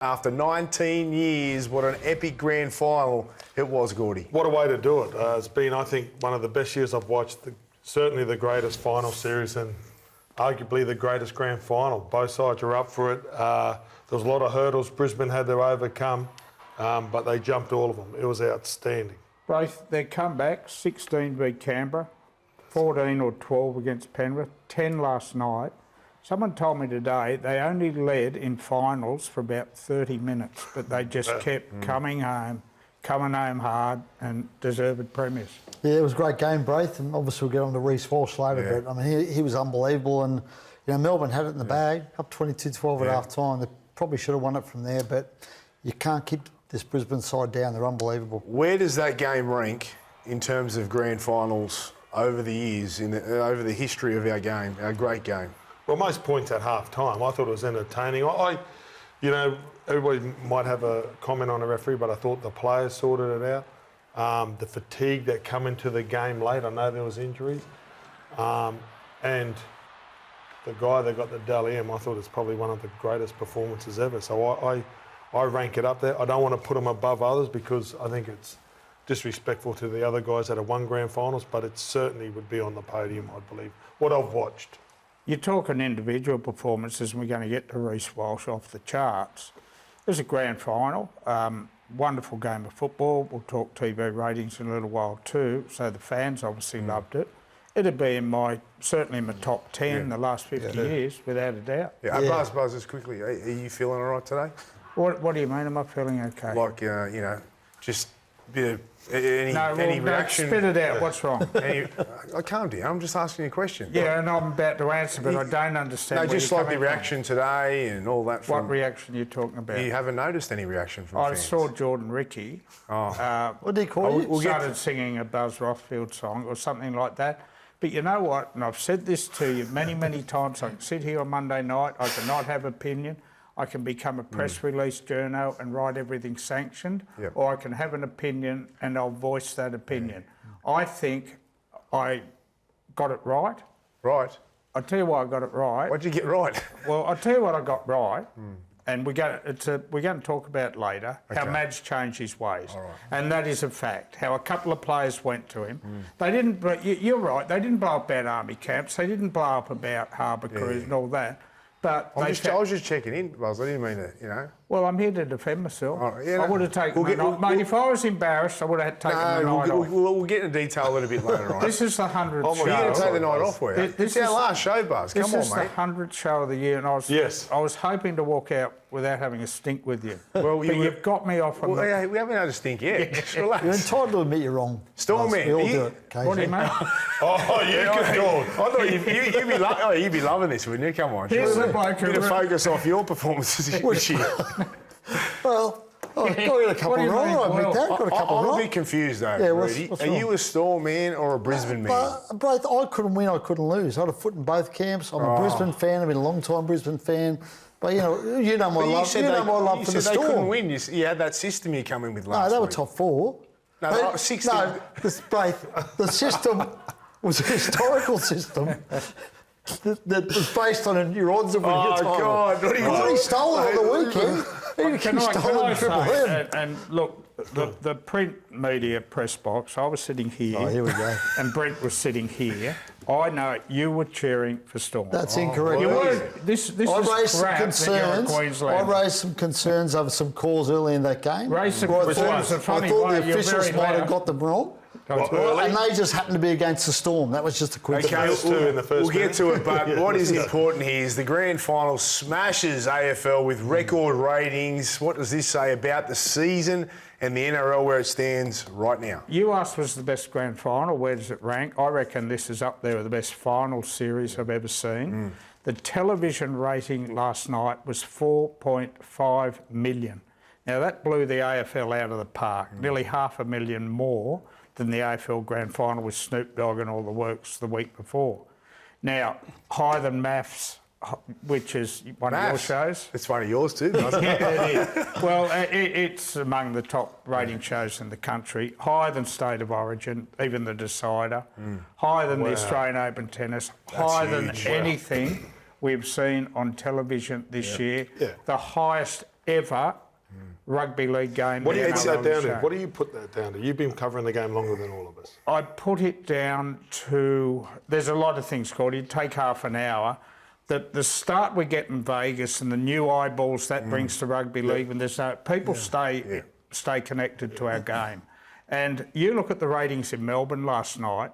After 19 years, what an epic grand final it was, Gordy. What a way to do it. It's been, I think, one of the best years I've watched. Certainly the greatest final series and arguably the greatest grand final. Both sides are up for it. There was a lot of hurdles Brisbane had to overcome, but they jumped all of them. It was outstanding. Both their comeback, 16 beat Canberra, 14 or 12 against Penrith, 10 last night. Someone told me today they only led in finals for about 30 minutes, but they just kept coming home hard and deserved premiers. Yeah, it was a great game, Briath, and obviously we'll get on to Reece Walsh later, but I mean, he was unbelievable, and you know, Melbourne had it in the bag, up 22-12 at half-time. They probably should have won it from there, but you can't keep this Brisbane side down. They're unbelievable. Where does that game rank in terms of grand finals over the years, over the history of our game, our great game? Well, most points at half-time. I thought it was entertaining. You know, everybody might have a comment on the referee, but I thought the players sorted it out. The fatigue that come into the game late, I know there was injuries. And the guy that got the Dally M, I thought it's probably one of the greatest performances ever. So I rank it up there. I don't want to put them above others because I think it's disrespectful to the other guys that have won grand finals, but it certainly would be on the podium, I believe, what I've watched. You're talking individual performances, and we're going to get to Reece Walsh off the charts. It was a grand final, wonderful game of football. We'll talk TV ratings in a little while too, so the fans obviously loved it. It'd be certainly in my top 10 the last 50 years, without a doubt. Yeah, Buzz, just quickly, are you feeling all right today? What do you mean? Am I feeling okay? Like, you know, just a bit of any reaction? Spit it out. What's wrong? Calm down. I'm just asking you a question. Yeah, and I'm about to answer, but I don't understand. No, just like the reaction today and all that. What reaction are you talking about? You haven't noticed any reaction from fans? I saw Jordan Ricky. What did he call you? Started singing a Buzz Rothfield song or something like that. But you know what? And I've said this to you many, many times. I can sit here on Monday night. I can not have opinion. I can become a press release journo and write everything sanctioned, or I can have an opinion and I'll voice that opinion. I think I got it right. Right. I'll tell you why I got it right. What'd you get right? Well, I'll tell you what I got right, and we're going to talk about later how Madge changed his ways, and that is a fact. How a couple of players went to him. They didn't. You're right. They didn't blow up about army camps. They didn't blow up about harbour crews and all that. But I was just checking in, Buzz. I didn't mean to, you know. Well, I'm here to defend myself. I would have taken mate, if I was embarrassed, I would have taken the night off. We'll get into detail a little bit later on. This is the 100th show. You're going to take the night off, were you? This is our last show, Buzz. Come on, mate. This is the 100th show of the year, and I was hoping to walk out without having a stink with you. Well, you've got me off on we haven't had a stink yet. Just relax. You're entitled to admit you're wrong. Stormman. We all do it. What do you mean? Good I thought you'd be loving this, wouldn't you? Come on. Here's the bloke bit of focus off your performances this year. Well, I got a couple wrong. I admit that. Got a couple I'm wrong. a bit confused though, Rudy. Are you a Storm man or a Brisbane man? Both. I couldn't win. I couldn't lose. I had a foot in both camps. I'm a Brisbane fan. I've been a long time Brisbane fan. But you know my love. You know my love for the Storm. They couldn't win. You had that system you come in with last week. No, they were top four. No, 16. No, the system was a historical system that was based on a new odds of winning a title. God! He stole it on the weekend. Can I say, and look, the print media press box, I was sitting here. Oh, here we go. And Brent was sitting here. I know you were cheering for Storm. That's incorrect. You were. This is crap that you're a Queenslander. I raised some concerns over some calls early in that game. Raised some concerns. I thought the officials might have got them wrong. And they just happened to be against the Storm. That was just a quick. Okay, we'll get to it, but what is important here is the grand final smashes AFL with record ratings. What does this say about the season and the NRL where it stands right now? You asked was the best grand final. Where does it rank? I reckon this is up there with the best final series I've ever seen. The television rating last night was 4.5 million. Now that blew the AFL out of the park. Nearly 500,000 more than the AFL Grand Final with Snoop Dogg and all the works the week before. Now, higher than Maths, which is one of your shows. It's one of yours too, doesn't it? Yeah, it is. Well, it's among the top rating shows in the country. Higher than State of Origin, even the Decider. Higher than the Australian Open Tennis. Higher than anything we've seen on television this year. The highest ever rugby league game. What do you the put that NRL down has to? shown. What do you put that down to? You've been covering the game longer than all of us. I put it down to, there's a lot of things called, it'd take half an hour. The start we get in Vegas and the new eyeballs that brings to rugby league, when there's no, people stay connected to our game. And you look at the ratings in Melbourne last night,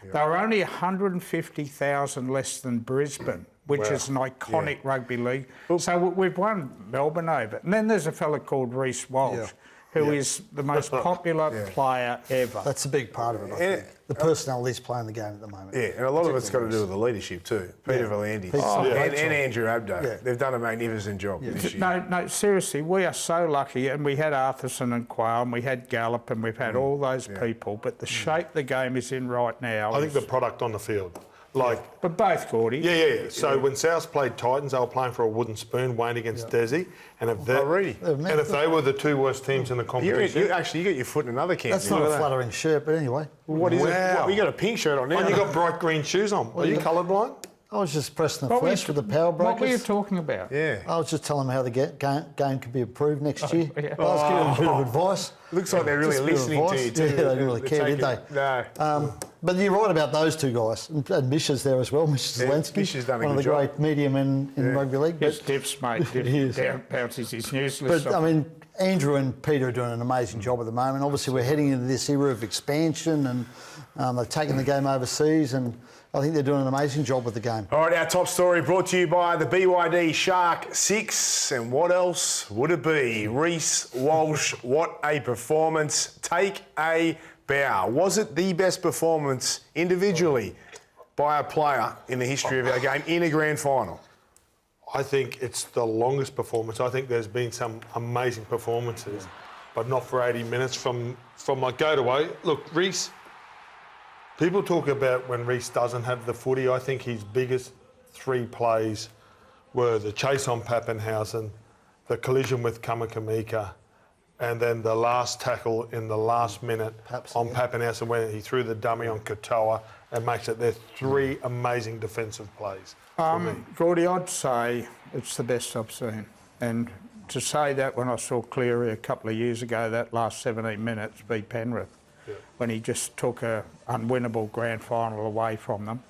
they were only 150,000 less than Brisbane, which is an iconic rugby league. So we've won Melbourne over. And then there's a fella called Reece Walsh, who is the most popular player ever. That's a big part of it, I think. The personnel he's playing the game at the moment. Yeah, and a lot of it's got to do with the leadership too. Peter V'landys and Andrew Abdo. Yeah. They've done a magnificent job this year. No, seriously, we are so lucky, and we had Arthurson and Quayle, and we had Gallup, and we've had all those people, but the shape the game is in right now... I think the product on the field. But both, Gordy. Yeah. So when South played Titans, they were playing for a wooden spoon, Wayne against Desi. And if they were the two worst teams in the competition... You got your foot in another camp. That's not a flattering shirt, but anyway. What is it? You got a pink shirt on now. And you got bright green shoes on. Are you colourblind? I was just pressing the flesh with the power breakers. What were you talking about? Yeah. I was just telling them how the game could be improved next year. Yeah. I was giving them a bit of advice. Looks like they're really Just a bit of listening to you advice. too. Yeah, they didn't really care, did they? No. But you're right about those two guys. And Misha's there as well, Misha Zelensky. Misha's done a one of good the job. great medium in rugby league. His dips, mate. is. Bounces his useless. But, I mean, Andrew and Peter are doing an amazing job at the moment. Obviously, we're heading into this era of expansion and they've taken the game overseas, and I think they're doing an amazing job with the game. All right, our top story brought to you by the BYD Shark 6. And what else would it be? Reece Walsh, what a performance. Take a bow. Was it the best performance individually by a player in the history of our game in a grand final? I think it's the longest performance. I think there's been some amazing performances, but not for 80 minutes from like go-to-way. Look, Reece, people talk about when Reece doesn't have the footy. I think his biggest three plays were the chase on Pappenhausen, the collision with Kamakamika, and then the last tackle in the last minute on Pappenhausen when he threw the dummy on Katoa and makes it. They're three amazing defensive plays. Gordy, I'd say it's the best I've seen. And to say that when I saw Cleary a couple of years ago, that last 17 minutes beat Penrith, when he just took a unwinnable grand final away from them.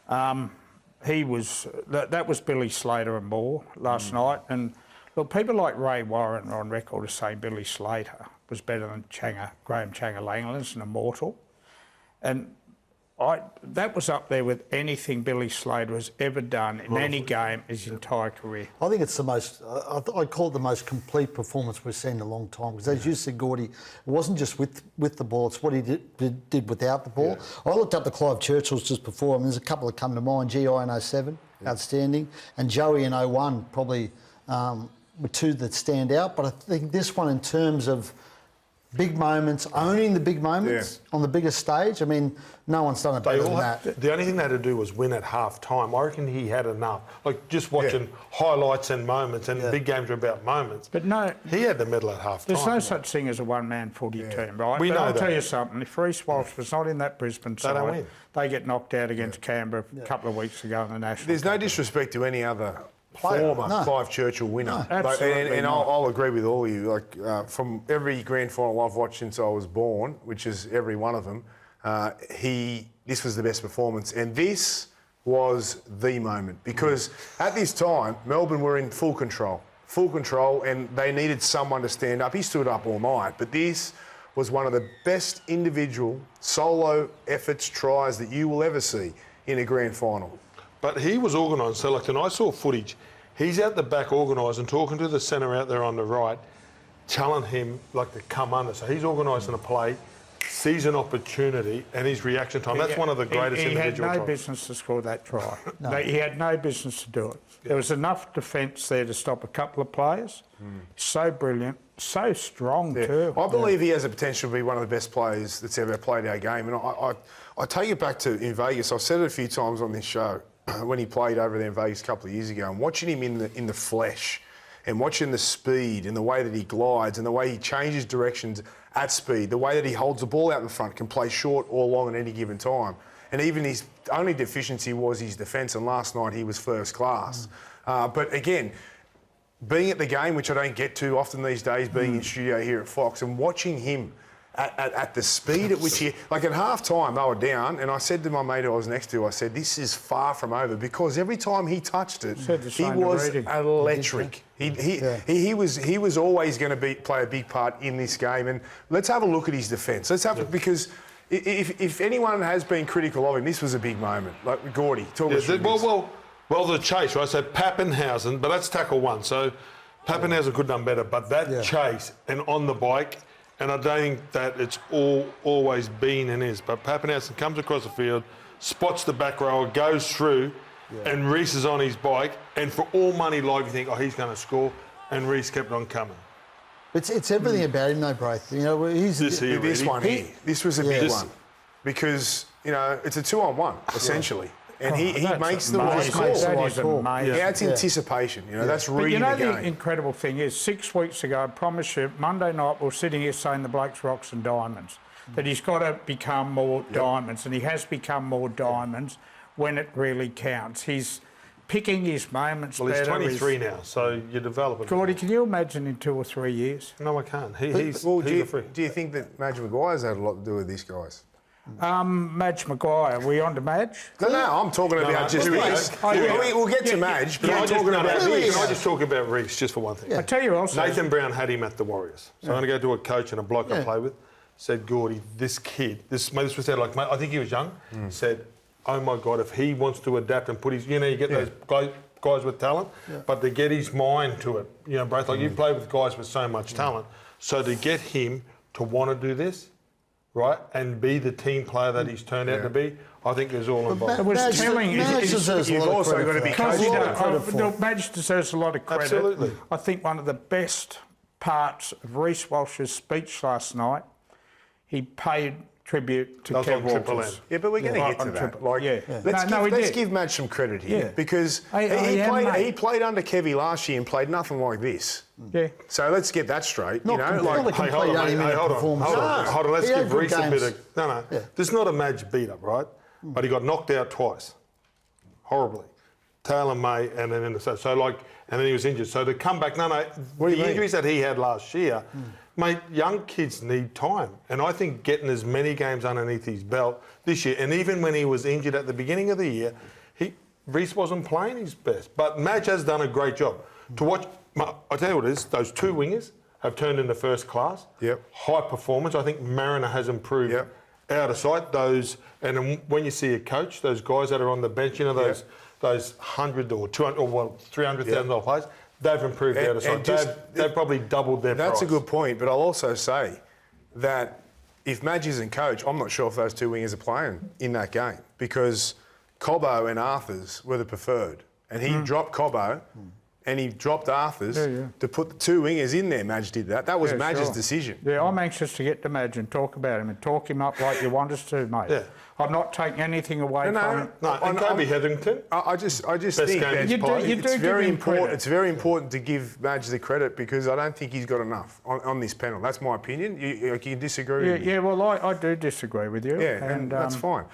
That was Billy Slater and more last night. And look, people like Ray Warren are on record as saying Billy Slater was better than Graham Changa-Langland's an immortal. And that was up there with anything Billy Slater has ever done in any game his entire career. I think it's the most, I call it the most complete performance we've seen in a long time. Because as you said, Gordy, it wasn't just with the ball, it's what he did without the ball. I looked up the Clive Churchills just before, and there's a couple that come to mind. GI in 07, outstanding, and Joey in 01, probably were two that stand out. But I think this one, in terms of big moments, owning the big moments on the biggest stage. I mean, no one's done it better than that. The only thing they had to do was win at half time. I reckon he had enough. Like just watching highlights and moments, and big games are about moments. But no, he had the medal at half time. There's no such thing as a one-man footy team, right? We know I'll that. tell you something. If Reece Walsh was not in that Brisbane side, don't win. they get knocked out against Canberra a couple of weeks ago in the National. There's no disrespect to any other former Clive Churchill winner. Absolutely and I'll agree with all of you. Like from every grand final I've watched since I was born, which is every one of them, this was the best performance. And this was the moment. Because at this time, Melbourne were in full control, and they needed someone to stand up. He stood up all night. But this was one of the best individual solo efforts, tries that you will ever see in a grand final. But he was organised. So, like, and I saw footage. He's out the back organised and talking to the centre out there on the right, telling him, like, to come under. So he's organising a play, sees an opportunity, and his reaction time. That's one of the greatest individual He had no tries. business to score that try. He had no business to do it. There was enough defence there to stop a couple of players. So brilliant, so strong too. I believe he has the potential to be one of the best players that's ever played our game. And I take it back to in Vegas. I've said it a few times on this show. When he played over there in Vegas a couple of years ago, and watching him in the flesh, and watching the speed and the way that he glides and the way he changes directions at speed, the way that he holds the ball out in front, can play short or long at any given time. And even his only deficiency was his defence, and last night he was first class. But again, being at the game, which I don't get to often these days, being in studio here at Fox, and watching him at the speed at which he... Like at half-time, they were down, and I said to my mate who I was next to, I said, this is far from over, because every time he touched it, he was electric. He was always going to play a big part in this game. And let's have a look at his defence. Because if anyone has been critical of him, this was a big moment. Like, Gordy, talk us through this. Well, the chase, right? So Pappenhausen, but that's tackle one. So Pappenhausen could have done better, but that chase and on the bike... And I don't think that it's always been and is. But Pappenhausen comes across the field, spots the back rower, goes through, and Reece is on his bike. And for all money live, you think, oh, he's going to score. And Reece kept on coming. It's everything about him, though, Braith. You know, this was a big one. Because, you know, it's a 2-on-1, essentially. And he makes the right call. Yeah, it's anticipation. You know, that's reading the game. But you know the incredible thing is, 6 weeks ago, I promise you, Monday night we were sitting here saying the bloke's rocks and diamonds, that he's got to become more diamonds, and he has become more diamonds when it really counts. He's picking his moments better. Well, he's 23 now, so you're developing. Gordy, can you imagine in 2 or 3 years? No, I can't. Do you think that Madge Maguire's had a lot to do with this, guys? Madge Maguire, are we on to Madge? No, I'm talking about just Reece. We'll get to Madge, but I'm talking about Reece. Can I just talk about Reece just for one thing? I tell you also... Nathan Brown had him at the Warriors. So I'm going to go to a coach and a bloke I play with, said, Gordy, this kid, this was said, like, I think he was young, said, oh my God, if he wants to adapt and put his, you know, you get those guys with talent, but to get his mind to it, you know, both, like you play with guys with so much talent, so to get him to want to do this, right, and be the team player that he's turned out to be, I think there's all involved. It was telling you. You've also got to be coached. Madge deserves a lot of credit. Absolutely. I think one of the best parts of Reece Walsh's speech last night, he paid tribute to Kev Walters. Yeah, but we're going to get to that. Let's give Madge some credit here because he played under Kevy last year and played nothing like this. Yeah. So let's get that straight. Hold on. Let's give Reece a bit of... No. Yeah. This is not a Madge beat-up, right? But he got knocked out twice. Horribly. Taylor May and then and then he was injured. So to come back... The injuries that he had last year... Mate, young kids need time. And I think getting as many games underneath his belt this year, and even when he was injured at the beginning of the year, Reece wasn't playing his best. But Madge has done a great job. To watch, I tell you what it is, those two wingers have turned into first class. Yep. High performance. I think Mariner has improved out of sight. And when you see a coach, those guys that are on the bench, you know, those $100 or $200 or $300,000 players, they've improved out of sight. They've probably doubled their price. That's a good point, but I'll also say that if Madge isn't coach, I'm not sure if those two wingers are playing in that game because Cobbo and Arthurs were the preferred. And he dropped Cobbo and he dropped Arthurs to put the two wingers in there. Madge did that. That was Madge's decision. Yeah, I'm anxious to get to Madge and talk about him and talk him up like you want us to, mate. Yeah. I'm not taking anything away from him. And Kobe Hetherington. I just think that it's very important. It's very important to give Madge the credit because I don't think he's got enough on this panel. That's my opinion. You disagree with me? Yeah, well, I do disagree with you. Yeah, and that's fine.